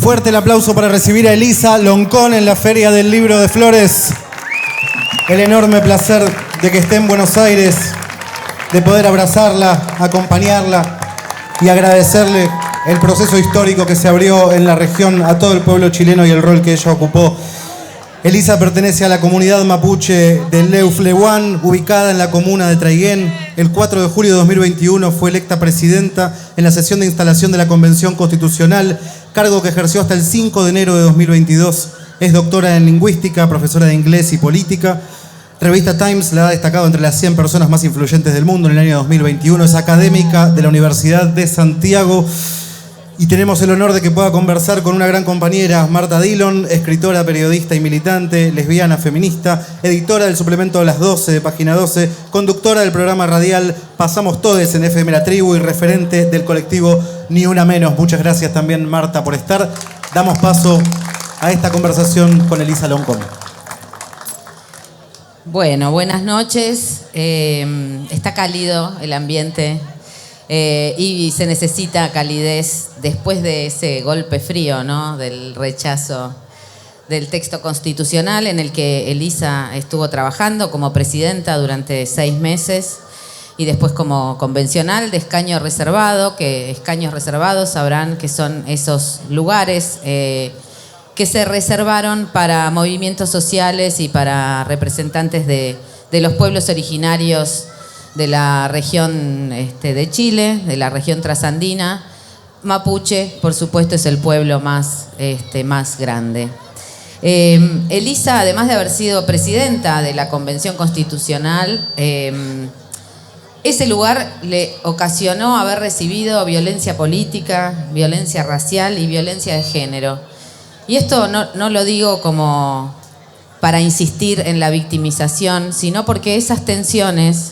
Fuerte el aplauso para recibir a Elisa Loncón en la Feria del Libro de Flores. El enorme placer de que esté en Buenos Aires, de poder abrazarla, acompañarla y agradecerle el proceso histórico que se abrió en la región a todo el pueblo chileno y el rol que ella ocupó. Elisa pertenece a la comunidad mapuche del Leuflehuán, ubicada en la comuna de Traiguén. El 4 de julio de 2021 fue electa presidenta en la sesión de instalación de la Convención Constitucional, cargo que ejerció hasta el 5 de enero de 2022. Es doctora en lingüística, profesora de inglés y política. Revista Times la ha destacado entre las 100 personas más influyentes del mundo en el año 2021. Es académica de la Universidad de Santiago. Y tenemos el honor de que pueda conversar con una gran compañera, Marta Dillon, escritora, periodista y militante, lesbiana, feminista, editora del suplemento Las 12 de Página 12, conductora del programa radial Pasamos Todes en FM La Tribu y referente del colectivo Ni Una Menos. Muchas gracias también, Marta, por estar. Damos paso a esta conversación con Elisa Loncón. Bueno, buenas noches. Está cálido el ambiente. Y se necesita calidez después de ese golpe frío, ¿no? Del rechazo del texto constitucional en el que Elisa estuvo trabajando como presidenta durante 6 meses y después como convencional de escaño reservado, que escaños reservados sabrán que son esos lugares que se reservaron para movimientos sociales y para representantes de los pueblos originarios de la región de Chile, de la región trasandina. Mapuche, por supuesto, es el pueblo más grande. Elisa, además de haber sido presidenta de la Convención Constitucional, ese lugar le ocasionó haber recibido violencia política, violencia racial y violencia de género. Y esto no lo digo como para insistir en la victimización, sino porque esas tensiones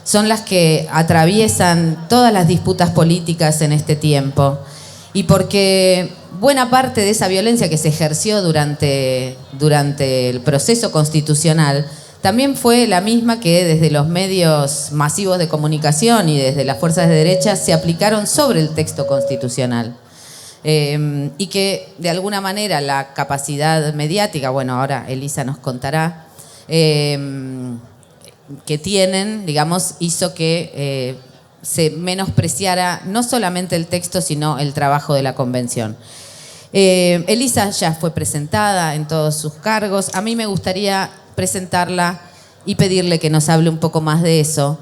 son las que atraviesan todas las disputas políticas en este tiempo. Y porque buena parte de esa violencia que se ejerció durante el proceso constitucional también fue la misma que desde los medios masivos de comunicación y desde las fuerzas de derecha se aplicaron sobre el texto constitucional. Y que de alguna manera la capacidad mediática, bueno, ahora Elisa nos contará, que tienen, digamos, hizo que se menospreciara no solamente el texto, sino el trabajo de la convención. Elisa ya fue presentada en todos sus cargos. A mí me gustaría presentarla y pedirle que nos hable un poco más de eso.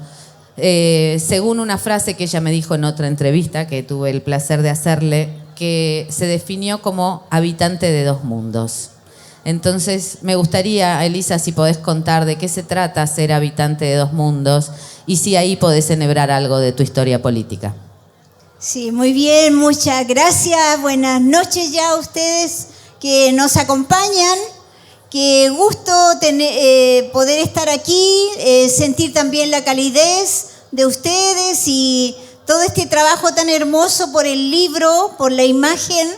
Según una frase que ella me dijo en otra entrevista, que tuve el placer de hacerle, que se definió como habitante de 2 mundos. Entonces, me gustaría, Elisa, si podés contar de qué se trata ser habitante de 2 mundos y si ahí podés enhebrar algo de tu historia política. Sí, muy bien, muchas gracias. Buenas noches ya a ustedes que nos acompañan. Qué gusto poder estar aquí, sentir también la calidez de ustedes y todo este trabajo tan hermoso por el libro, por la imagen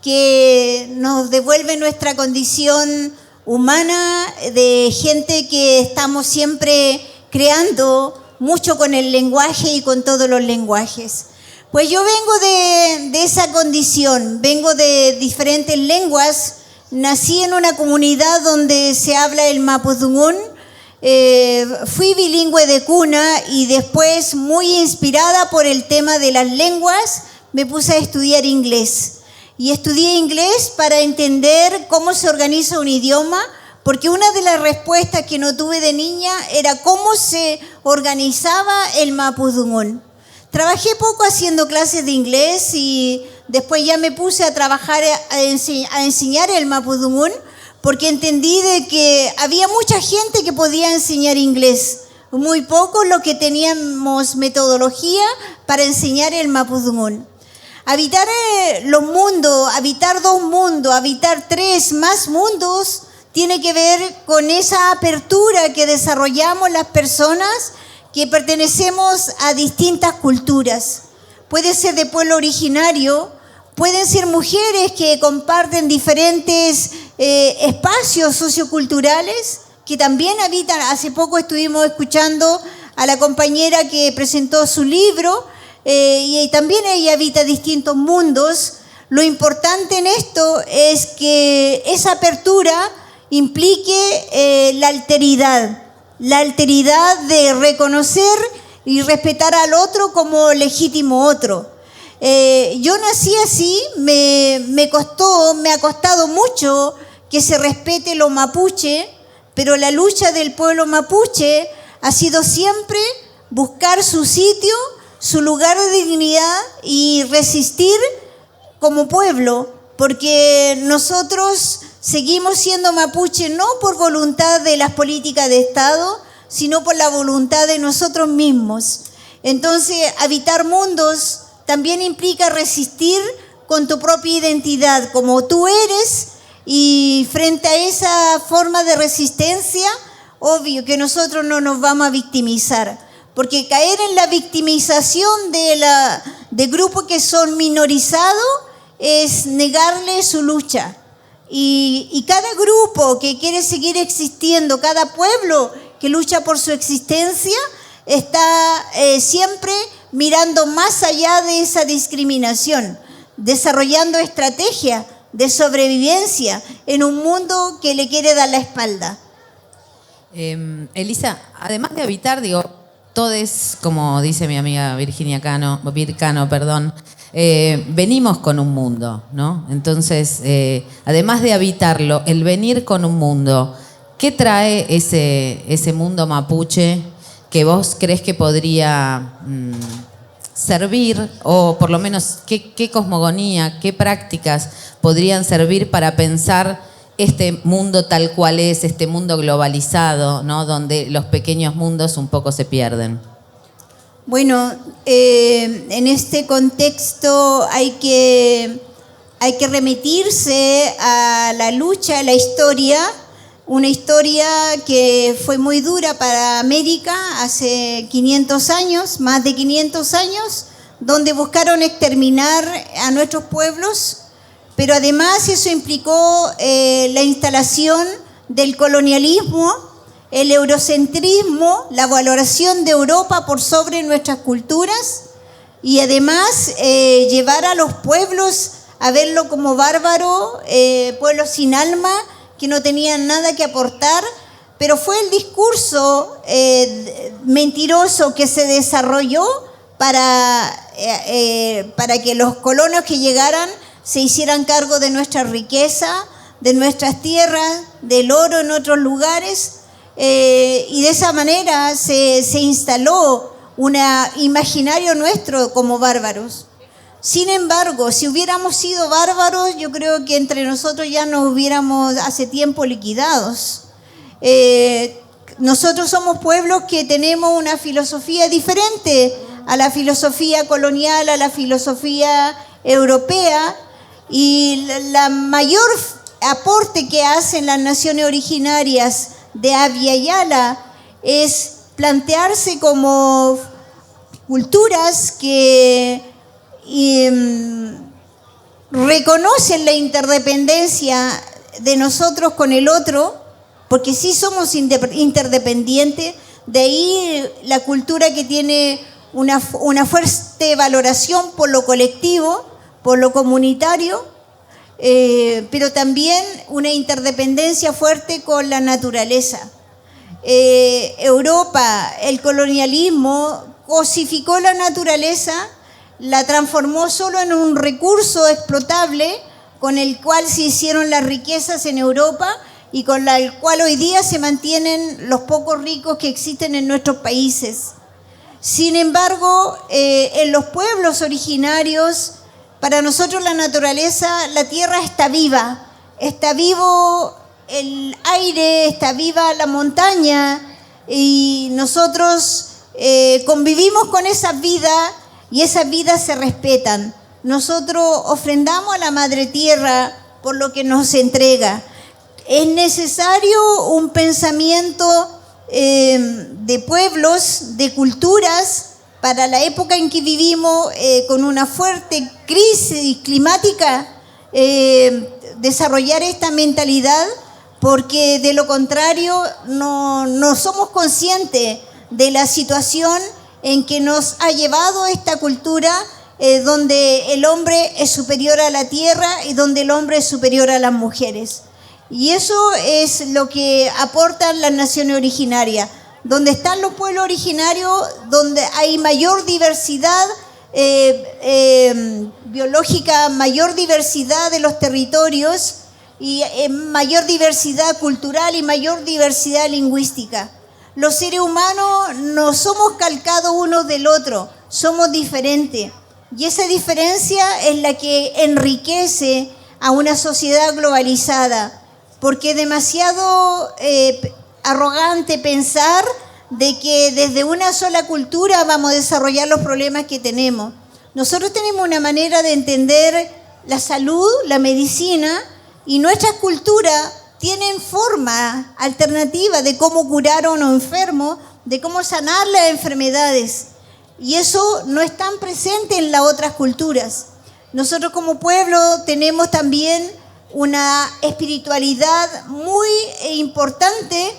que nos devuelve nuestra condición humana de gente que estamos siempre creando mucho con el lenguaje y con todos los lenguajes. Pues yo vengo de esa condición, vengo de diferentes lenguas, nací en una comunidad donde se habla el mapudungún, fui bilingüe de cuna y después, muy inspirada por el tema de las lenguas, me puse a estudiar inglés. Y estudié inglés para entender cómo se organiza un idioma, porque una de las respuestas que no tuve de niña era cómo se organizaba el mapudungún. Trabajé poco haciendo clases de inglés y después ya me puse a trabajar, a enseñar el mapudungún, porque entendí de que había mucha gente que podía enseñar inglés, muy pocos los que teníamos metodología para enseñar el mapudungún. Habitar los mundos, habitar 2 mundos, habitar 3 más mundos, tiene que ver con esa apertura que desarrollamos las personas que pertenecemos a distintas culturas. Puede ser de pueblo originario, pueden ser mujeres que comparten diferentes espacios socioculturales que también habitan. Hace poco estuvimos escuchando a la compañera que presentó su libro, y también ella habita distintos mundos. Lo importante en esto es que esa apertura implique la alteridad de reconocer y respetar al otro como legítimo otro. Yo nací así, me ha costado mucho que se respete lo mapuche, pero la lucha del pueblo mapuche ha sido siempre buscar su sitio, su lugar de dignidad y resistir como pueblo, porque nosotros seguimos siendo mapuche no por voluntad de las políticas de Estado, sino por la voluntad de nosotros mismos. Entonces, habitar mundos también implica resistir con tu propia identidad, como tú eres, y frente a esa forma de resistencia, obvio que nosotros no nos vamos a victimizar, porque caer en la victimización de grupos que son minorizados es negarle su lucha. Y cada grupo que quiere seguir existiendo, cada pueblo que lucha por su existencia, está siempre mirando más allá de esa discriminación, desarrollando estrategias de sobrevivencia en un mundo que le quiere dar la espalda. Elisa, además de habitar, todos, como dice mi amiga Virginia Cano, venimos con un mundo, ¿no? Entonces, además de habitarlo, el venir con un mundo, ¿qué trae ese mundo mapuche que vos crees que podría servir, o por lo menos qué cosmogonía, qué prácticas podrían servir para pensar este mundo tal cual es, este mundo globalizado, ¿no? Donde los pequeños mundos un poco se pierden? Bueno, en este contexto hay que remitirse a la lucha, a la historia, una historia que fue muy dura para América hace 500 años, más de 500 años, donde buscaron exterminar a nuestros pueblos, pero además eso implicó la instalación del colonialismo, el eurocentrismo, la valoración de Europa por sobre nuestras culturas, y además llevar a los pueblos a verlo como bárbaro, pueblos sin alma, que no tenían nada que aportar, pero fue el discurso mentiroso que se desarrolló para que los colonos que llegaran se hicieran cargo de nuestra riqueza, de nuestras tierras, del oro en otros lugares, y de esa manera se instaló un imaginario nuestro como bárbaros. Sin embargo, si hubiéramos sido bárbaros, yo creo que entre nosotros ya nos hubiéramos hace tiempo liquidados. Nosotros somos pueblos que tenemos una filosofía diferente a la filosofía colonial, a la filosofía europea, y la mayor aporte que hacen las naciones originarias de Abya Yala es plantearse como culturas que reconocen la interdependencia de nosotros con el otro, porque sí somos interdependientes. De ahí la cultura que tiene una fuerte valoración por lo colectivo, por lo comunitario, pero también una interdependencia fuerte con la naturaleza. Europa, el colonialismo, cosificó la naturaleza, la transformó solo en un recurso explotable con el cual se hicieron las riquezas en Europa y con el cual hoy día se mantienen los pocos ricos que existen en nuestros países. Sin embargo, en los pueblos originarios, para nosotros la naturaleza, la tierra está viva, está vivo el aire, está viva la montaña, y nosotros convivimos con esa vida y esas vidas se respetan. Nosotros ofrendamos a la Madre Tierra por lo que nos entrega. Es necesario un pensamiento de pueblos, de culturas, para la época en que vivimos, con una fuerte crisis climática, desarrollar esta mentalidad, porque de lo contrario no somos conscientes de la situación en que nos ha llevado esta cultura donde el hombre es superior a la tierra y donde el hombre es superior a las mujeres. Y eso es lo que aportan las naciones originarias. Donde están los pueblos originarios, donde hay mayor diversidad biológica, mayor diversidad de los territorios y mayor diversidad cultural y mayor diversidad lingüística. Los seres humanos no somos calcados unos del otro, somos diferentes. Y esa diferencia es la que enriquece a una sociedad globalizada, porque es demasiado arrogante pensar de que desde una sola cultura vamos a desarrollar los problemas que tenemos. Nosotros tenemos una manera de entender la salud, la medicina, y nuestras culturas tienen forma alternativa de cómo curar a uno enfermo, de cómo sanar las enfermedades. Y eso no es tan presente en las otras culturas. Nosotros como pueblo tenemos también una espiritualidad muy importante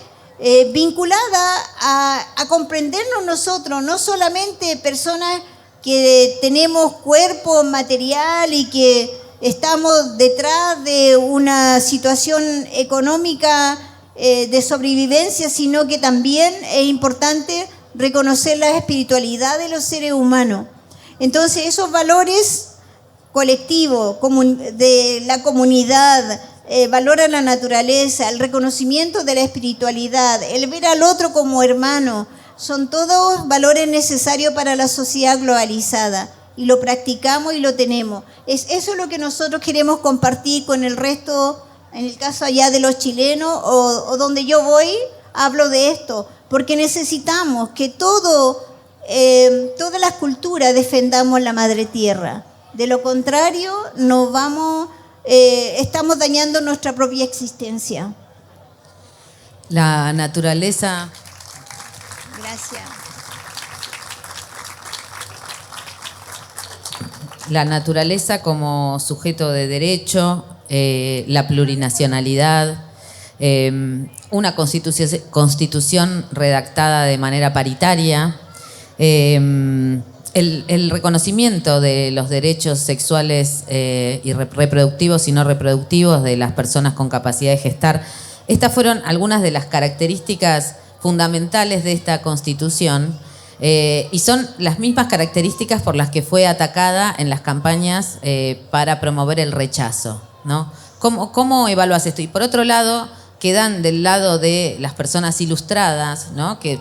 vinculada a comprendernos nosotros, no solamente personas que tenemos cuerpo material y que estamos detrás de una situación económica de sobrevivencia, sino que también es importante reconocer la espiritualidad de los seres humanos. Entonces, esos valores colectivos, de la comunidad, valor a la naturaleza, el reconocimiento de la espiritualidad, el ver al otro como hermano, son todos valores necesarios para la sociedad globalizada. Y lo practicamos y lo tenemos. Eso es lo que nosotros queremos compartir con el resto, en el caso allá de los chilenos o donde yo voy, hablo de esto, porque necesitamos que todas las culturas defendamos la madre tierra. De lo contrario, estamos dañando nuestra propia existencia. La naturaleza. Gracias. La naturaleza como sujeto de derecho, la plurinacionalidad, una constitución redactada de manera paritaria, el reconocimiento de los derechos sexuales y reproductivos y no reproductivos de las personas con capacidad de gestar. Estas fueron algunas de las características fundamentales de esta constitución. Y son las mismas características por las que fue atacada en las campañas para promover el rechazo, ¿no? ¿Cómo evalúas esto? Y por otro lado, quedan del lado de las personas ilustradas, ¿no? que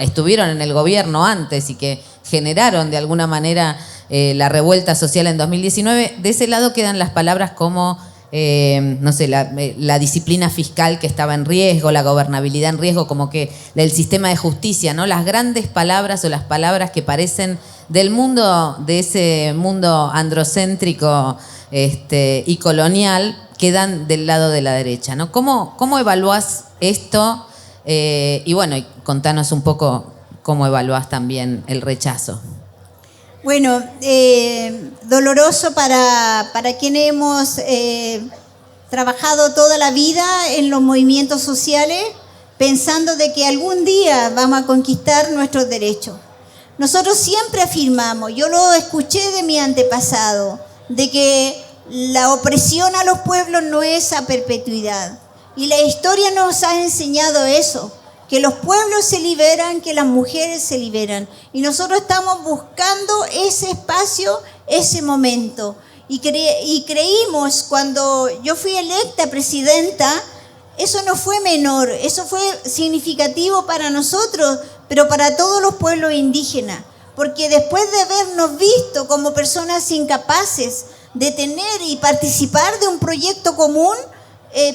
estuvieron en el gobierno antes y que generaron de alguna manera la revuelta social en 2019. De ese lado quedan las palabras como la disciplina fiscal que estaba en riesgo, la gobernabilidad en riesgo, como que el sistema de justicia, ¿no? Las grandes palabras o las palabras que parecen del mundo, de ese mundo androcéntrico y colonial, quedan del lado de la derecha, ¿no? ¿Cómo evaluás esto? Y bueno, contanos un poco cómo evaluás también el rechazo. Bueno, doloroso para quienes hemos trabajado toda la vida en los movimientos sociales, pensando de que algún día vamos a conquistar nuestros derechos. Nosotros siempre afirmamos, yo lo escuché de mi antepasado, de que la opresión a los pueblos no es a perpetuidad. Y la historia nos ha enseñado eso, que los pueblos se liberan, que las mujeres se liberan. Y nosotros estamos buscando ese espacio, ese momento. Y creímos, cuando yo fui electa presidenta, eso no fue menor, eso fue significativo para nosotros, pero para todos los pueblos indígenas. Porque después de habernos visto como personas incapaces de tener y participar de un proyecto común,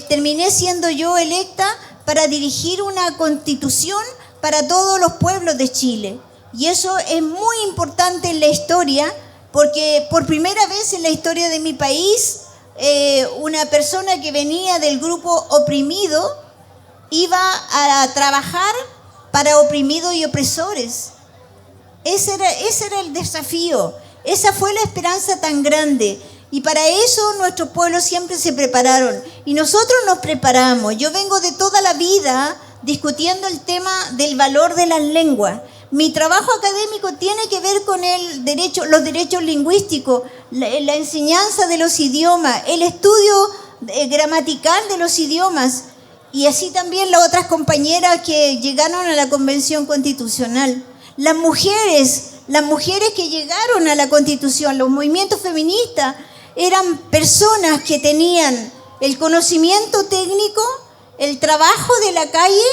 terminé siendo yo electa para dirigir una constitución para todos los pueblos de Chile. Y eso es muy importante en la historia, porque por primera vez en la historia de mi país, una persona que venía del grupo oprimido iba a trabajar para oprimidos y opresores. Ese era el desafío, esa fue la esperanza tan grande. Y para eso nuestros pueblos siempre se prepararon. Y nosotros nos preparamos. Yo vengo de toda la vida discutiendo el tema del valor de las lenguas. Mi trabajo académico tiene que ver con los derechos lingüísticos, la enseñanza de los idiomas, el estudio gramatical de los idiomas, y así también las otras compañeras que llegaron a la Convención Constitucional. Las mujeres que llegaron a la Constitución, los movimientos feministas, eran personas que tenían el conocimiento técnico, el trabajo de la calle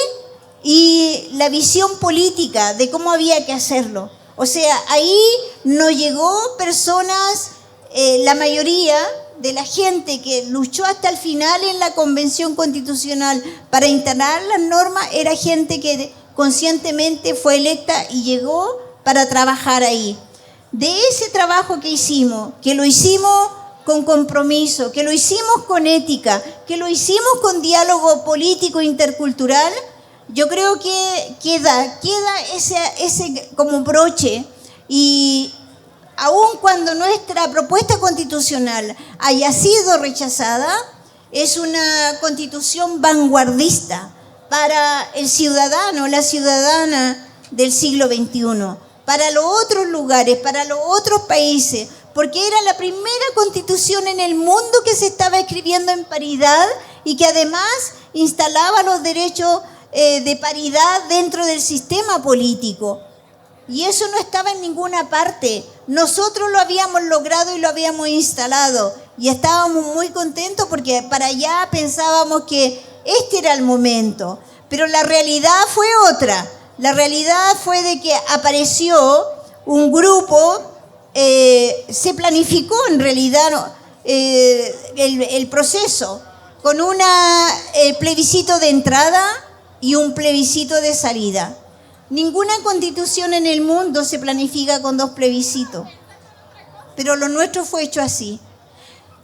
y la visión política de cómo había que hacerlo. O sea, ahí no llegó personas, la mayoría de la gente que luchó hasta el final en la Convención Constitucional para instalar las normas, era gente que conscientemente fue electa y llegó para trabajar ahí. De ese trabajo que lo hicimos con compromiso, que lo hicimos con ética, que lo hicimos con diálogo político intercultural, yo creo que queda ese como broche, y aun cuando nuestra propuesta constitucional haya sido rechazada, es una constitución vanguardista para el ciudadano, la ciudadana del siglo XXI, para los otros lugares, para los otros países, porque era la primera constitución en el mundo que se estaba escribiendo en paridad y que además instalaba los derechos de paridad dentro del sistema político. Y eso no estaba en ninguna parte. Nosotros lo habíamos logrado y lo habíamos instalado. Y estábamos muy contentos porque para allá pensábamos que este era el momento. Pero la realidad fue otra. La realidad fue de que apareció un grupo, se planificó en realidad el proceso con un plebiscito de entrada y un plebiscito de salida. Ninguna constitución en el mundo se planifica con 2 plebiscitos, pero lo nuestro fue hecho así.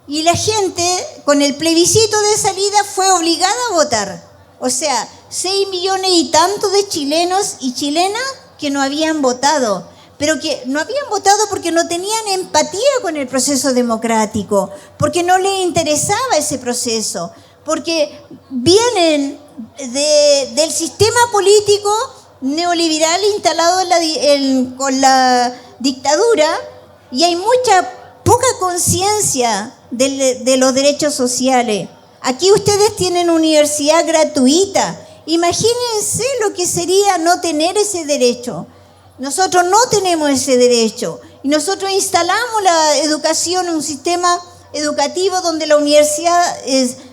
Y la gente, con el plebiscito de salida, fue obligada a votar. O sea, 6 millones y tantos de chilenos y chilenas que no habían votado, pero que no habían votado porque no tenían empatía con el proceso democrático, porque no les interesaba ese proceso, porque vienen del sistema político neoliberal instalado con la dictadura, y hay poca conciencia de los derechos sociales. Aquí ustedes tienen universidad gratuita. Imagínense lo que sería no tener ese derecho. Nosotros no tenemos ese derecho. Y nosotros instalamos la educación, un sistema educativo donde la universidad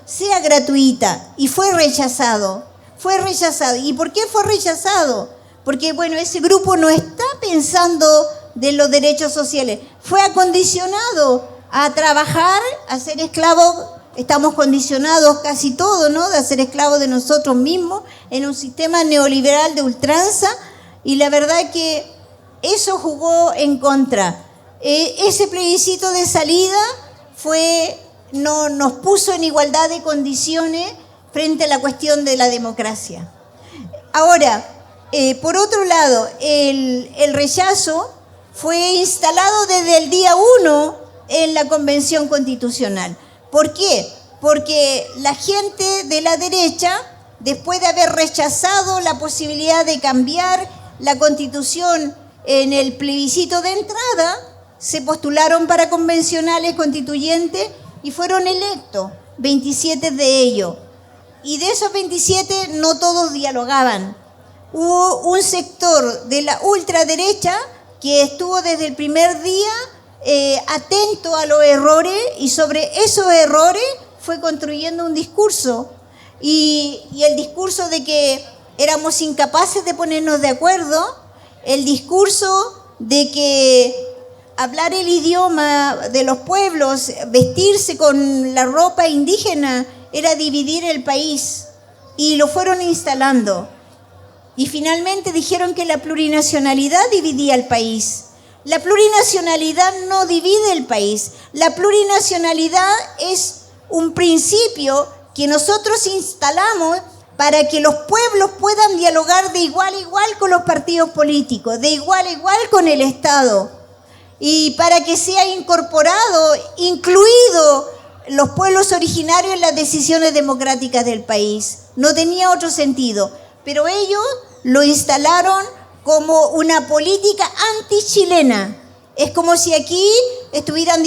sea gratuita. Y fue rechazado. Fue rechazado. ¿Y por qué fue rechazado? Porque, bueno, ese grupo no está pensando de los derechos sociales. Fue acondicionado a trabajar, a ser esclavo. Estamos condicionados casi todos, ¿no?, de ser esclavos de nosotros mismos en un sistema neoliberal de ultranza, y la verdad que eso jugó en contra. Ese plebiscito de salida nos puso en igualdad de condiciones frente a la cuestión de la democracia. Ahora, por otro lado, el rechazo fue instalado desde el día 1 en la Convención Constitucional. ¿Por qué? Porque la gente de la derecha, después de haber rechazado la posibilidad de cambiar la Constitución en el plebiscito de entrada, se postularon para convencionales constituyentes y fueron electos, 27 de ellos. Y de esos 27 no todos dialogaban. Hubo un sector de la ultraderecha que estuvo desde el primer día atento a los errores, y sobre esos errores fue construyendo un discurso, y el discurso de que éramos incapaces de ponernos de acuerdo, el discurso de que hablar el idioma de los pueblos, vestirse con la ropa indígena era dividir el país, y lo fueron instalando. Y finalmente dijeron que la plurinacionalidad dividía el país. La plurinacionalidad no divide el país. La plurinacionalidad es un principio que nosotros instalamos para que los pueblos puedan dialogar de igual a igual con los partidos políticos, de igual a igual con el Estado, y para que sea incluido los pueblos originarios en las decisiones democráticas del país. No tenía otro sentido, pero ellos lo instalaron como una política antichilena. Es como si aquí estuvieran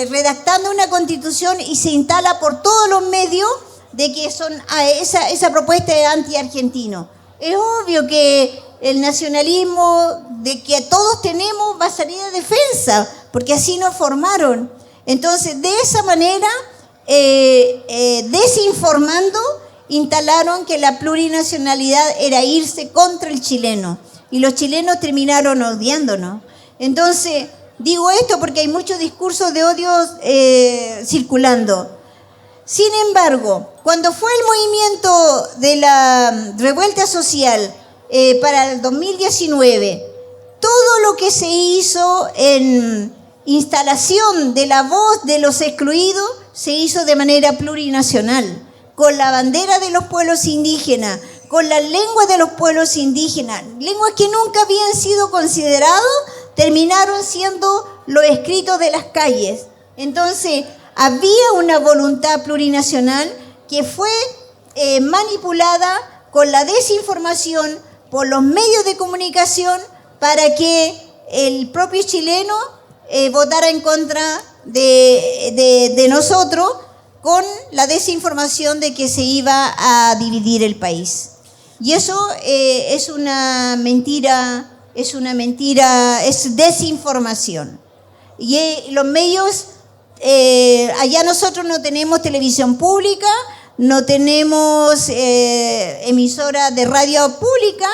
redactando una constitución y se instala por todos los medios de que esa propuesta es anti-argentino. Es obvio que el nacionalismo de que todos tenemos va a salir de defensa, porque así nos formaron. Entonces, de esa manera, desinformando, instalaron que la plurinacionalidad era irse contra el chileno. Y los chilenos terminaron odiándonos. Entonces, digo esto porque hay muchos discursos de odio circulando. Sin embargo, cuando fue el movimiento de la revuelta social para el 2019, todo lo que se hizo en instalación de la voz de los excluidos se hizo de manera plurinacional, con la bandera de los pueblos indígenas, con las lenguas de los pueblos indígenas, lenguas que nunca habían sido consideradas, terminaron siendo los escritos de las calles. Entonces, había una voluntad plurinacional que fue manipulada con la desinformación por los medios de comunicación para que el propio chileno votara en contra de nosotros con la desinformación de que se iba a dividir el país. Y eso es una mentira, es desinformación. Y los medios, allá nosotros no tenemos televisión pública, no tenemos emisora de radio pública,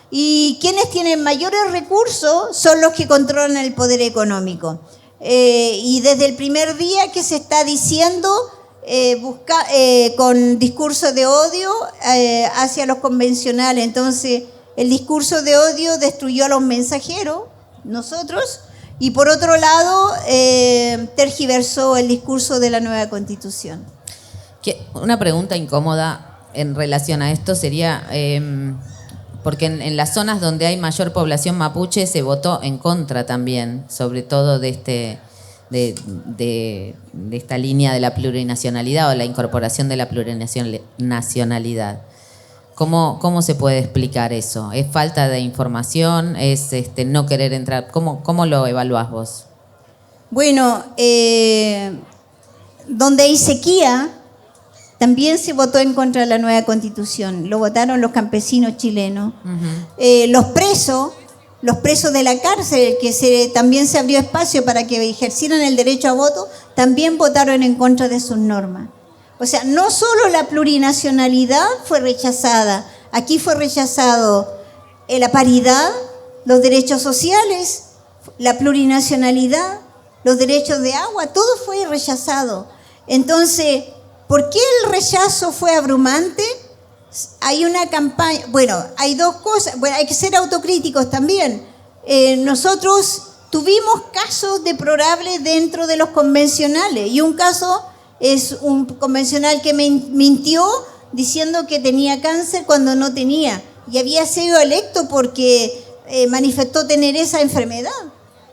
y quienes tienen mayores recursos son los que controlan el poder económico. Y desde el primer día que se está diciendo, con discurso de odio hacia los convencionales. Entonces, el discurso de odio destruyó a los mensajeros, nosotros, y por otro lado, tergiversó el discurso de la nueva Constitución. Una pregunta incómoda en relación a esto sería, porque en las zonas donde hay mayor población mapuche se votó en contra también, sobre todo de esta línea de la plurinacionalidad o la incorporación de la plurinacionalidad. ¿Cómo se puede explicar eso? ¿Es falta de información? ¿Es no querer entrar? ¿Cómo lo evaluás vos? Bueno, donde hay sequía, también se votó en contra de la nueva Constitución. Lo votaron los campesinos chilenos. Uh-huh. Los presos de la cárcel, que también se abrió espacio para que ejercieran el derecho a voto, también votaron en contra de sus normas. O sea, no solo la plurinacionalidad fue rechazada, aquí fue rechazado la paridad, los derechos sociales, la plurinacionalidad, los derechos de agua, todo fue rechazado. Entonces, ¿por qué el rechazo fue abrumante? Hay una campaña, hay dos cosas, hay que ser autocríticos también. Nosotros tuvimos casos deplorables dentro de los convencionales, y un caso es un convencional que mintió diciendo que tenía cáncer cuando no tenía, y había sido electo porque manifestó tener esa enfermedad.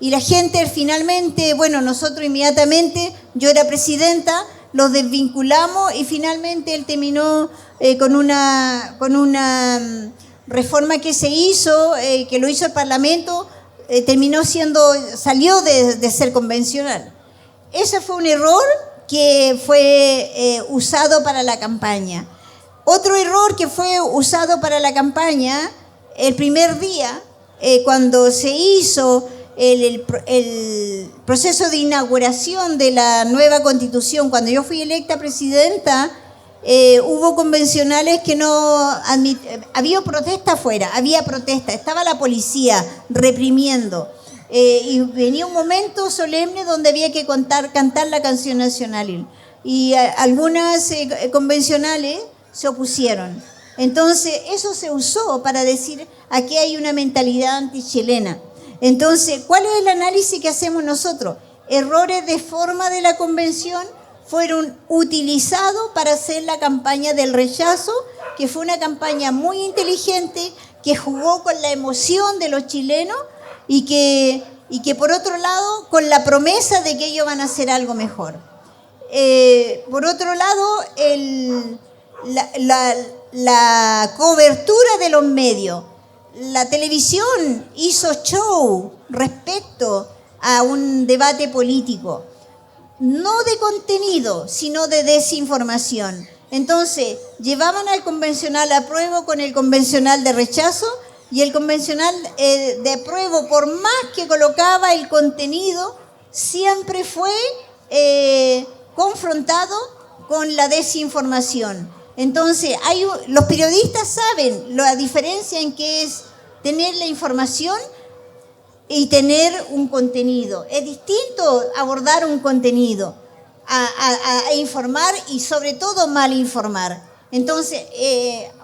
Y la gente finalmente, nosotros inmediatamente, yo era presidenta, los desvinculamos y finalmente él terminó con una reforma que se hizo, que lo hizo el Parlamento, salió de ser convencional. Ese fue un error que fue usado para la campaña. Otro error que fue usado para la campaña, el primer día, cuando se hizo el proceso de inauguración de la nueva Constitución, cuando yo fui electa presidenta, hubo convencionales que no había protesta afuera, estaba la policía reprimiendo, y venía un momento solemne donde había que cantar la canción nacional, y algunas convencionales se opusieron. Entonces eso se usó para decir aquí hay una mentalidad antichilena. Entonces, ¿cuál es el análisis que hacemos nosotros? Errores de forma de la convención fueron utilizados para hacer la campaña del rechazo, que fue una campaña muy inteligente, que jugó con la emoción de los chilenos y que por otro lado, con la promesa de que ellos van a hacer algo mejor. Por otro lado, la cobertura de los medios. la televisión hizo show respecto a un debate político, no de contenido, sino de desinformación. Entonces, llevaban al convencional apruebo con el convencional de rechazo, y el convencional de apruebo, por más que colocaba el contenido, siempre fue confrontado con la desinformación. Entonces, los periodistas saben la diferencia en que es tener la información y tener un contenido. Es distinto abordar un contenido a informar, y sobre todo mal informar. Entonces,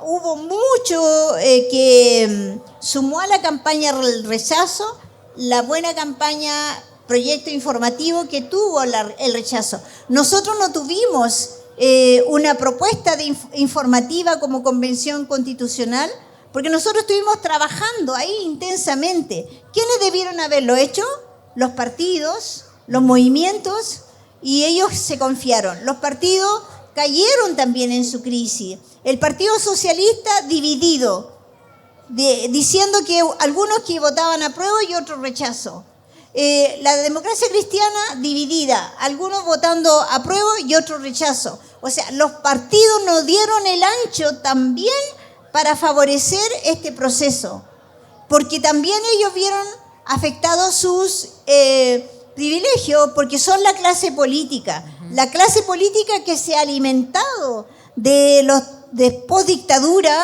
hubo mucho que sumó a la campaña del rechazo, la buena campaña, proyecto informativo que tuvo el rechazo. Nosotros no tuvimos una propuesta informativa como convención constitucional, porque nosotros estuvimos trabajando ahí intensamente. ¿Quiénes debieron haberlo hecho? Los partidos, los movimientos, y ellos se confiaron. Los partidos cayeron también en su crisis. El Partido Socialista dividido, diciendo que algunos que votaban apruebo y otros rechazo. La Democracia Cristiana dividida, algunos votando apruebo y otros rechazo. O sea, los partidos no dieron el ancho también para favorecer este proceso, porque también ellos vieron afectados sus privilegios, porque son la clase política. La clase política que se ha alimentado de post-dictadura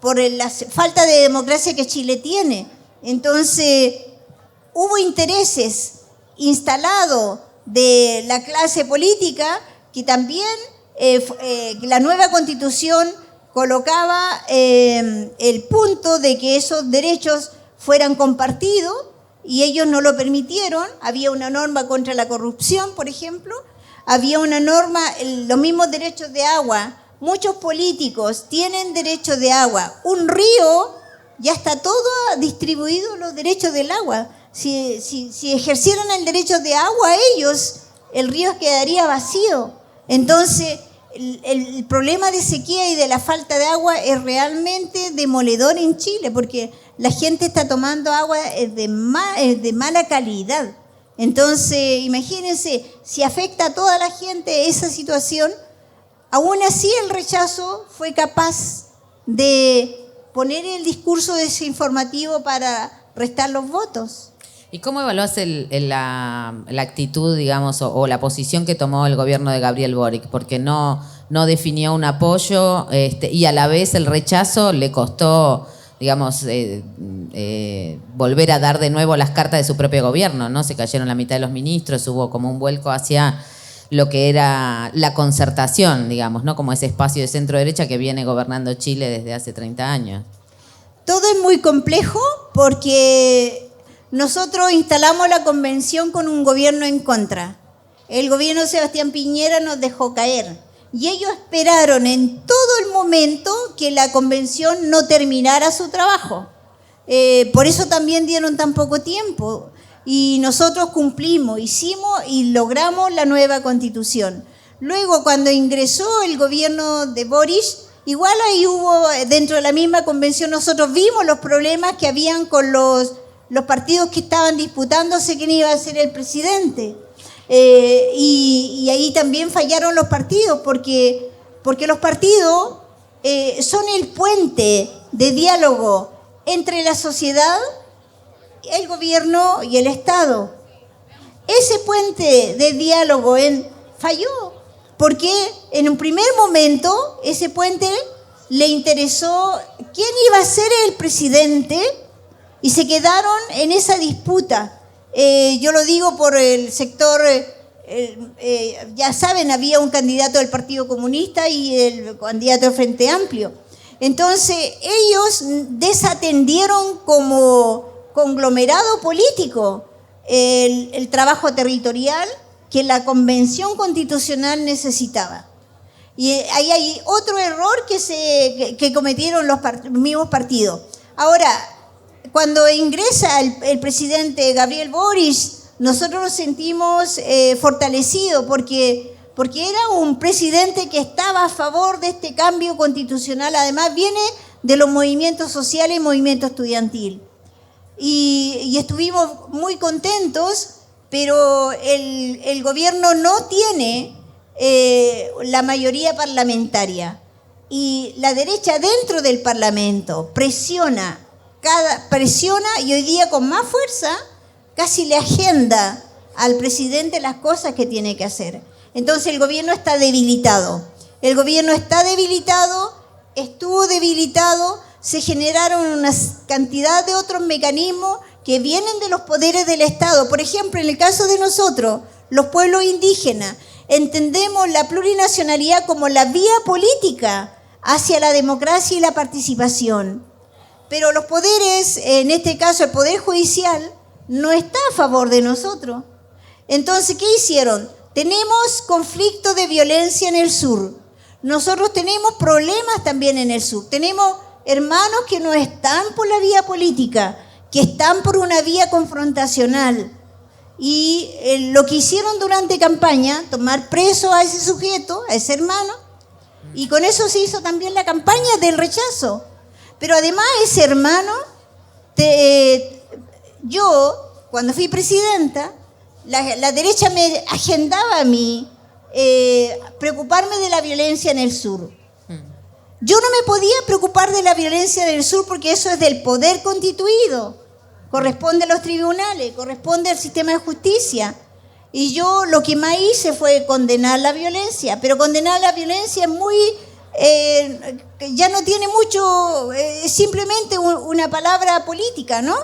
por la falta de democracia que Chile tiene. Entonces, hubo intereses instalados de la clase política que también la nueva Constitución colocaba el punto de que esos derechos fueran compartidos, y ellos no lo permitieron. Había una norma contra la corrupción, por ejemplo. Había una norma, los mismos derechos de agua. Muchos políticos tienen derecho de agua. Un río, ya está todo distribuido los derechos del agua. Si ejercieran el derecho de agua ellos, el río quedaría vacío. Entonces, el problema de sequía y de la falta de agua es realmente demoledor en Chile, porque la gente está tomando agua de mala calidad. Entonces, imagínense, si afecta a toda la gente esa situación, aún así el rechazo fue capaz de poner el discurso desinformativo para restar los votos. ¿Y cómo evaluás la actitud, digamos, o la posición que tomó el gobierno de Gabriel Boric? Porque no definió un apoyo y a la vez el rechazo le costó, digamos, volver a dar de nuevo las cartas de su propio gobierno, ¿no? Se cayeron la mitad de los ministros, hubo como un vuelco hacia lo que era la concertación, digamos, ¿no? Como ese espacio de centro-derecha que viene gobernando Chile desde hace 30 años. Todo es muy complejo porque nosotros instalamos la convención con un gobierno en contra. El gobierno de Sebastián Piñera nos dejó caer. Y ellos esperaron en todo el momento que la convención no terminara su trabajo. Por eso también dieron tan poco tiempo. Y nosotros cumplimos, hicimos y logramos la nueva constitución. Luego, cuando ingresó el gobierno de Boric, igual ahí hubo, dentro de la misma convención, nosotros vimos los problemas que habían con los partidos que estaban disputándose quién iba a ser el presidente. Y ahí también fallaron los partidos, porque los partidos son el puente de diálogo entre la sociedad, el gobierno y el Estado. Ese puente de diálogo falló, porque en un primer momento ese puente le interesó quién iba a ser el presidente y se quedaron en esa disputa. Yo lo digo por el sector, ya saben, había un candidato del Partido Comunista y el candidato del Frente Amplio. Entonces, ellos desatendieron como conglomerado político el trabajo territorial que la Convención Constitucional necesitaba. Y ahí hay otro error que cometieron los mismos partidos. Ahora, cuando ingresa el presidente Gabriel Boric, nosotros nos sentimos fortalecidos porque era un presidente que estaba a favor de este cambio constitucional. Además, viene de los movimientos sociales y movimiento estudiantil. Y estuvimos muy contentos, pero el gobierno no tiene la mayoría parlamentaria. Y la derecha dentro del Parlamento presiona y hoy día con más fuerza casi le agenda al presidente las cosas que tiene que hacer. Entonces el gobierno está debilitado. El gobierno está debilitado, estuvo debilitado, se generaron una cantidad de otros mecanismos que vienen de los poderes del Estado. Por ejemplo, en el caso de nosotros, los pueblos indígenas, entendemos la plurinacionalidad como la vía política hacia la democracia y la participación. Pero los poderes, en este caso el Poder Judicial, no está a favor de nosotros. Entonces, ¿qué hicieron? Tenemos conflicto de violencia en el sur. Nosotros tenemos problemas también en el sur. Tenemos hermanos que no están por la vía política, que están por una vía confrontacional. Y lo que hicieron durante campaña, tomar preso a ese sujeto, a ese hermano, y con eso se hizo también la campaña del rechazo. Pero además ese hermano, yo, cuando fui presidenta, la derecha me agendaba a mí preocuparme de la violencia en el sur. Yo no me podía preocupar de la violencia del sur porque eso es del poder constituido. Corresponde a los tribunales, corresponde al sistema de justicia. Y yo lo que más hice fue condenar la violencia, pero condenar la violencia es muy... ya no tiene mucho, es simplemente una palabra política, ¿no?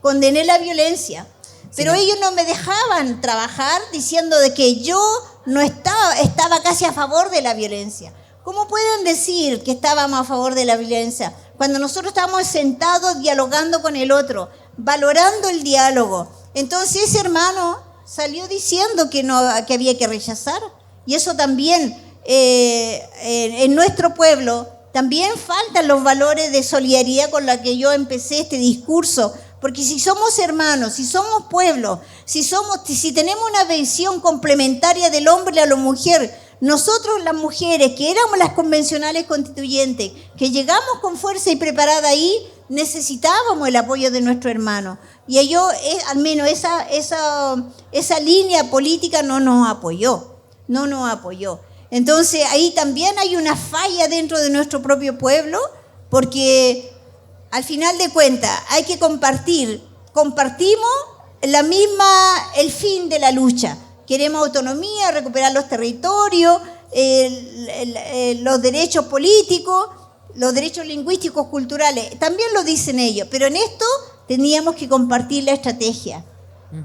Condené la violencia. Pero ellos no me dejaban trabajar diciendo de que yo no estaba casi a favor de la violencia. ¿Cómo pueden decir que estábamos a favor de la violencia cuando nosotros estábamos sentados dialogando con el otro, valorando el diálogo? Entonces ese hermano salió diciendo que había que rechazar. Y eso también, en nuestro pueblo, también faltan los valores de solidaridad con los que yo empecé este discurso. Porque si somos hermanos, si somos pueblo, si tenemos una visión complementaria del hombre a la mujer, nosotros las mujeres que éramos las convencionales constituyentes, que llegamos con fuerza y preparada ahí, necesitábamos el apoyo de nuestro hermano. Y ellos, al menos esa línea política no nos apoyó. Entonces ahí también hay una falla dentro de nuestro propio pueblo, porque al final de cuentas hay que compartimos el fin de la lucha. Queremos autonomía, recuperar los territorios, los derechos políticos, los derechos lingüísticos, culturales. También lo dicen ellos, pero en esto teníamos que compartir la estrategia.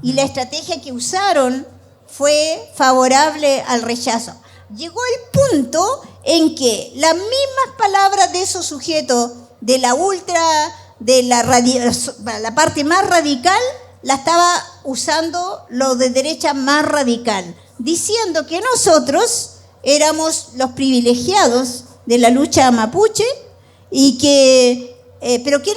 Y la estrategia que usaron fue favorable al rechazo. Llegó el punto en que las mismas palabras de esos sujetos de la la parte más radical, la estaba usando los de derecha más radical, diciendo que nosotros éramos los privilegiados de la lucha mapuche y que... pero ¿quién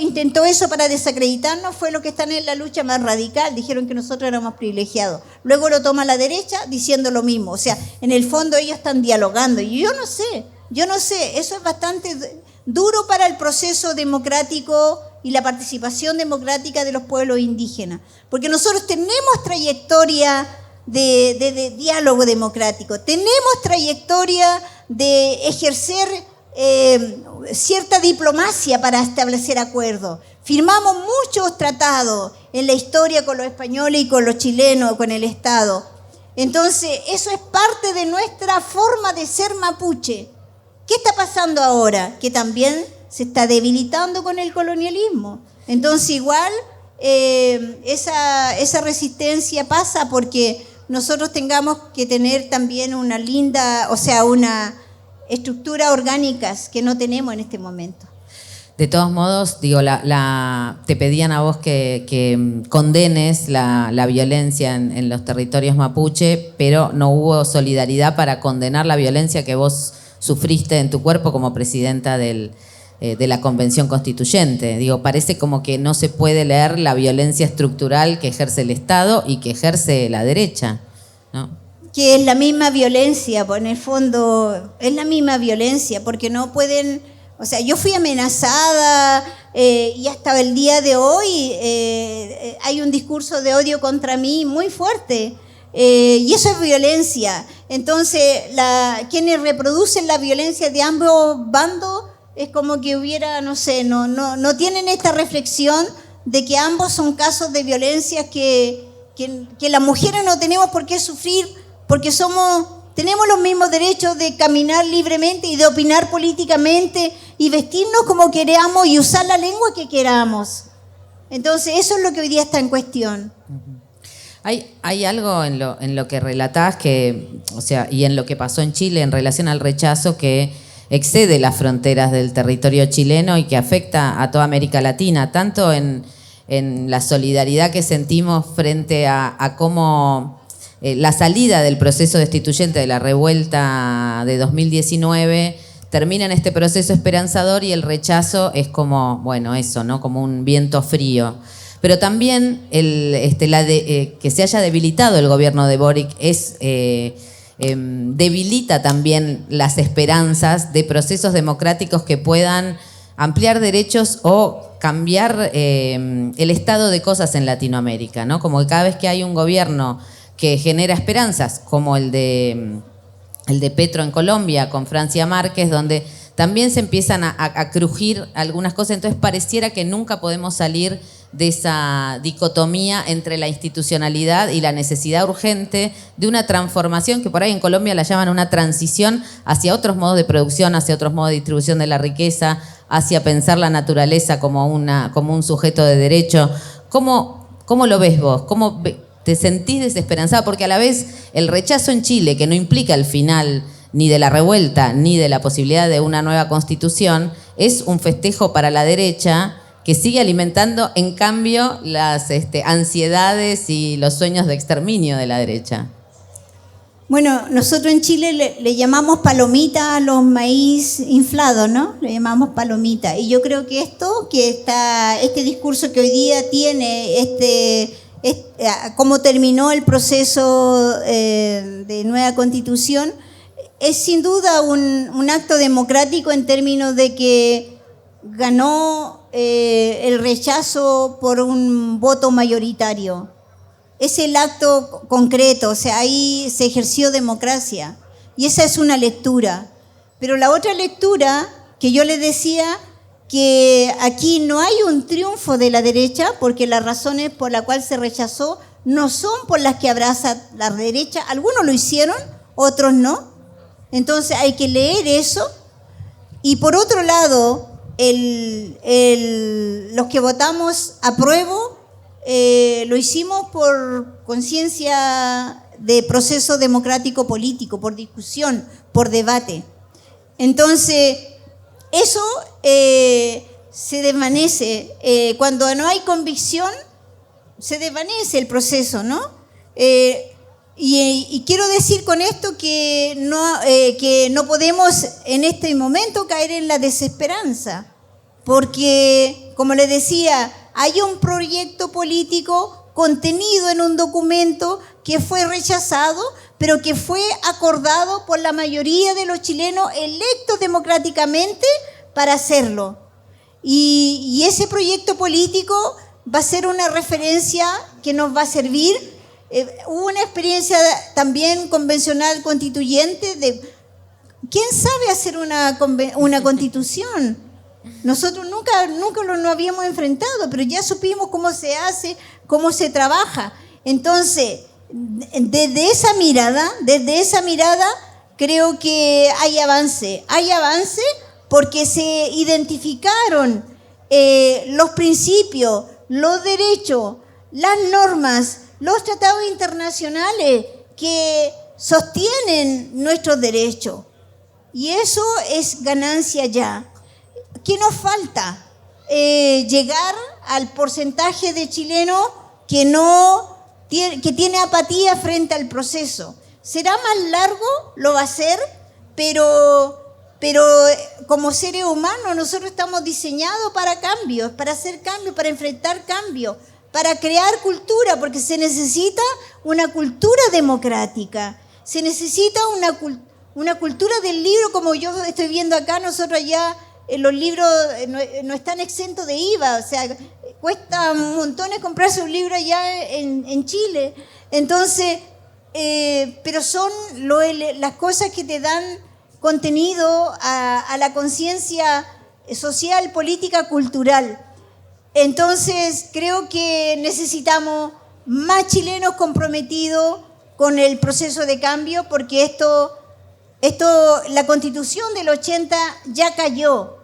intentó eso para desacreditarnos? Fue lo que están en la lucha más radical. Dijeron que nosotros éramos privilegiados. Luego lo toma la derecha diciendo lo mismo. O sea, en el fondo ellos están dialogando. Y yo no sé. Eso es bastante duro para el proceso democrático y la participación democrática de los pueblos indígenas. Porque nosotros tenemos trayectoria de diálogo democrático. Tenemos trayectoria de ejercer... cierta diplomacia para establecer acuerdos. Firmamos muchos tratados en la historia con los españoles y con los chilenos, con el Estado. Entonces, eso es parte de nuestra forma de ser mapuche. ¿Qué está pasando ahora? Que también se está debilitando con el colonialismo. Entonces, igual, esa resistencia pasa porque nosotros tengamos que tener también una estructuras orgánicas que no tenemos en este momento. De todos modos, digo, te pedían a vos que condenes la violencia en los territorios mapuche, pero no hubo solidaridad para condenar la violencia que vos sufriste en tu cuerpo como presidenta de la Convención Constituyente. Digo, parece como que no se puede leer la violencia estructural que ejerce el Estado y que ejerce la derecha, ¿no? Que es la misma violencia, en el fondo es la misma violencia, porque no pueden O sea, yo fui amenazada y hasta el día de hoy hay un discurso de odio contra mí muy fuerte. Y eso es violencia. Entonces, quienes reproducen la violencia de ambos bandos es como que hubiera, no sé, no tienen esta reflexión de que ambos son casos de violencia que las mujeres no tenemos por qué sufrir, porque tenemos los mismos derechos de caminar libremente y de opinar políticamente y vestirnos como queramos y usar la lengua que queramos. Entonces, eso es lo que hoy día está en cuestión. Hay algo en lo que relatás y en lo que pasó en Chile en relación al rechazo que excede las fronteras del territorio chileno y que afecta a toda América Latina, tanto en la solidaridad que sentimos frente a cómo la salida del proceso destituyente de la revuelta de 2019 termina en este proceso esperanzador y el rechazo es como, bueno, eso, ¿no? Como un viento frío. Pero también que se haya debilitado el gobierno de Boric debilita también las esperanzas de procesos democráticos que puedan ampliar derechos o cambiar el estado de cosas en Latinoamérica, ¿no? Como que cada vez que hay un gobierno que genera esperanzas, como el de Petro en Colombia con Francia Márquez, donde también se empiezan a crujir algunas cosas, entonces pareciera que nunca podemos salir de esa dicotomía entre la institucionalidad y la necesidad urgente de una transformación que por ahí en Colombia la llaman una transición hacia otros modos de producción, hacia otros modos de distribución de la riqueza, hacia pensar la naturaleza como un sujeto de derecho. ¿Cómo lo ves vos? ¿Cómo te sentís desesperanzada? Porque a la vez el rechazo en Chile, que no implica el final ni de la revuelta ni de la posibilidad de una nueva constitución, es un festejo para la derecha que sigue alimentando, en cambio, las ansiedades y los sueños de exterminio de la derecha. Bueno, nosotros en Chile le llamamos palomita a los maíz inflados, ¿no? Le llamamos palomita. Y yo creo que este discurso que hoy día tiene, cómo terminó el proceso de nueva constitución, es sin duda un acto democrático en términos de que ganó el rechazo por un voto mayoritario. Es el acto concreto, o sea, ahí se ejerció democracia. Y esa es una lectura. Pero la otra lectura, que yo les decía, que aquí no hay un triunfo de la derecha, porque las razones por las cuales se rechazó no son por las que abraza la derecha. Algunos lo hicieron, otros no. Entonces hay que leer eso. Y por otro lado, los que votamos apruebo, lo hicimos por conciencia de proceso democrático político, por discusión, por debate. Entonces, eso se desvanece. Cuando no hay convicción, se desvanece el proceso, ¿no? Y quiero decir con esto que no podemos en este momento caer en la desesperanza, porque, como les decía, hay un proyecto político contenido en un documento que fue rechazado, pero que fue acordado por la mayoría de los chilenos electos democráticamente para hacerlo. Y ese proyecto político va a ser una referencia que nos va a servir. Hubo una experiencia también convencional constituyente de ¿quién sabe hacer una constitución? Nosotros nunca nos habíamos enfrentado, pero ya supimos cómo se hace, cómo se trabaja. Entonces, desde esa mirada, creo que hay avance porque se identificaron los principios, los derechos, las normas, los tratados internacionales que sostienen nuestros derechos. Y eso es ganancia ya. ¿Qué nos falta? Llegar al porcentaje de chilenos que tiene apatía frente al proceso. ¿Será más largo? Lo va a ser, pero como seres humanos nosotros estamos diseñados para cambios, para hacer cambios, para enfrentar cambios, para crear cultura, porque se necesita una cultura democrática, se necesita una cultura del libro, como yo estoy viendo acá. Nosotros allá los libros no están exentos de IVA, o sea, cuesta montones comprarse un libro allá en Chile. Entonces, pero son las cosas que te dan contenido a la conciencia social, política, cultural. Entonces, creo que necesitamos más chilenos comprometidos con el proceso de cambio, porque la Constitución del 80 ya cayó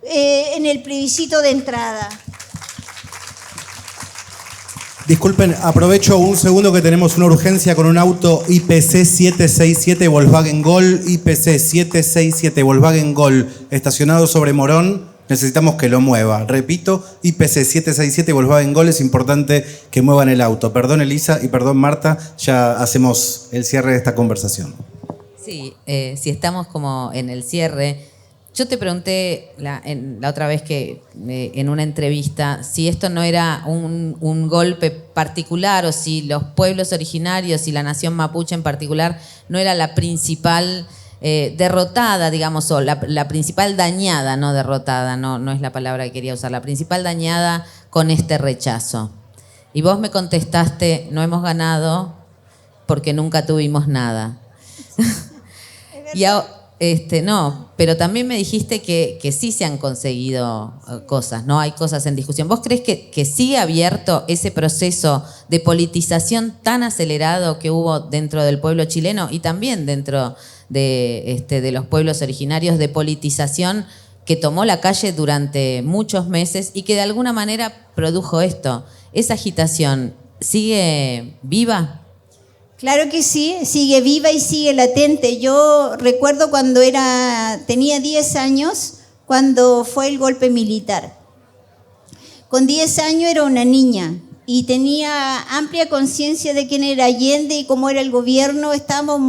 en el plebiscito de entrada. Disculpen, aprovecho un segundo que tenemos una urgencia con un auto IPC 767 Volkswagen Gol, IPC 767 Volkswagen Gol, estacionado sobre Morón. Necesitamos que lo mueva. Repito, IPC 767 Volkswagen Gol, es importante que muevan el auto. Perdón, Elisa, y perdón, Marta, ya hacemos el cierre de esta conversación. Sí, si estamos como en el cierre, yo te pregunté la otra vez que en una entrevista si esto no era un golpe particular o si los pueblos originarios y la nación mapuche en particular no era la principal derrotada, digamos, o la principal dañada, no derrotada, no es la palabra que quería usar, la principal dañada con este rechazo. Y vos me contestaste, no hemos ganado porque nunca tuvimos nada. No, pero también me dijiste que sí se han conseguido cosas, ¿no? Hay cosas en discusión. ¿Vos crees que sigue abierto ese proceso de politización tan acelerado que hubo dentro del pueblo chileno y también dentro de los pueblos originarios, de politización que tomó la calle durante muchos meses y que de alguna manera produjo esto? ¿Esa agitación sigue viva? Claro que sí, sigue viva y sigue latente. Yo recuerdo cuando tenía 10 años, cuando fue el golpe militar. Con 10 años era una niña y tenía amplia conciencia de quién era Allende y cómo era el gobierno. Estábamos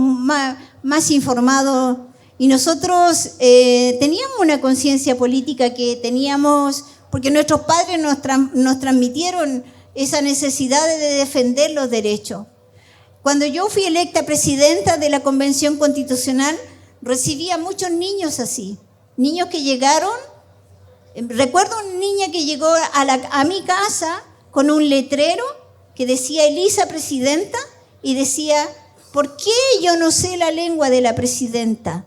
más informados y nosotros teníamos una conciencia política que teníamos, porque nuestros padres nos transmitieron esa necesidad de defender los derechos. Cuando yo fui electa presidenta de la Convención Constitucional, recibí a muchos niños así, niños que llegaron. Recuerdo una niña que llegó a mi casa con un letrero que decía Elisa Presidenta y decía, ¿por qué yo no sé la lengua de la presidenta?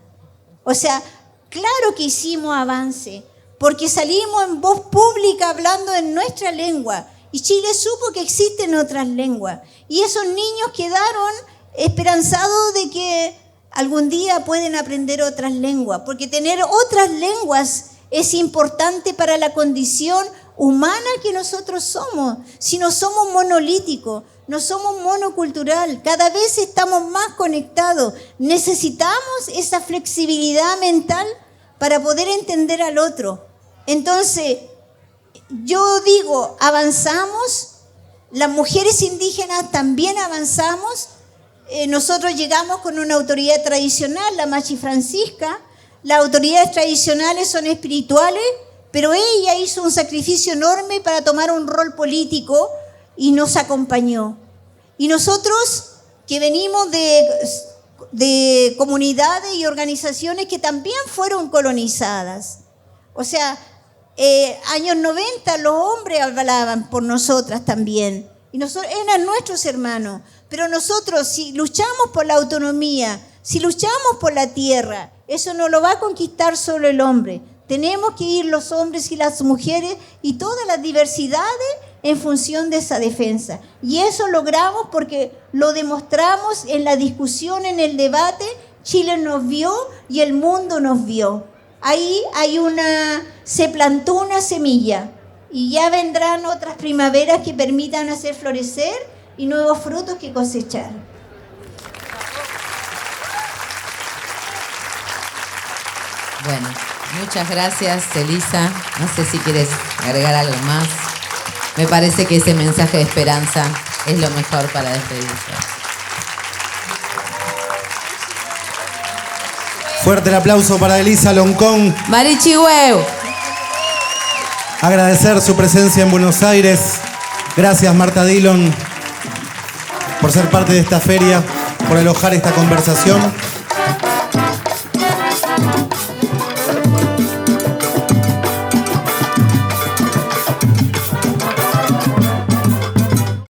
O sea, claro que hicimos avance, porque salimos en voz pública hablando en nuestra lengua. Y Chile supo que existen otras lenguas. Y esos niños quedaron esperanzados de que algún día pueden aprender otras lenguas. Porque tener otras lenguas es importante para la condición humana que nosotros somos. Si no somos monolíticos, no somos monocultural, cada vez estamos más conectados. Necesitamos esa flexibilidad mental para poder entender al otro. Entonces, yo digo, avanzamos, las mujeres indígenas también avanzamos, nosotros llegamos con una autoridad tradicional, la Machi Francisca. Las autoridades tradicionales son espirituales, pero ella hizo un sacrificio enorme para tomar un rol político y nos acompañó. Y nosotros, que venimos de comunidades y organizaciones que también fueron colonizadas, o sea, años 90 los hombres hablaban por nosotras también. Y nosotros, eran nuestros hermanos. Pero nosotros, si luchamos por la autonomía, si luchamos por la tierra, eso no lo va a conquistar solo el hombre. Tenemos que ir los hombres y las mujeres y todas las diversidades en función de esa defensa. Y eso logramos porque lo demostramos en la discusión, en el debate. Chile nos vio y el mundo nos vio. Ahí se plantó una semilla y ya vendrán otras primaveras que permitan hacer florecer y nuevos frutos que cosechar. Bueno, muchas gracias, Elisa. No sé si quieres agregar algo más. Me parece que ese mensaje de esperanza es lo mejor para despedirse. Fuerte el aplauso para Elisa Loncón. Marichihueu. Agradecer su presencia en Buenos Aires. Gracias, Marta Dillon, por ser parte de esta feria, por alojar esta conversación.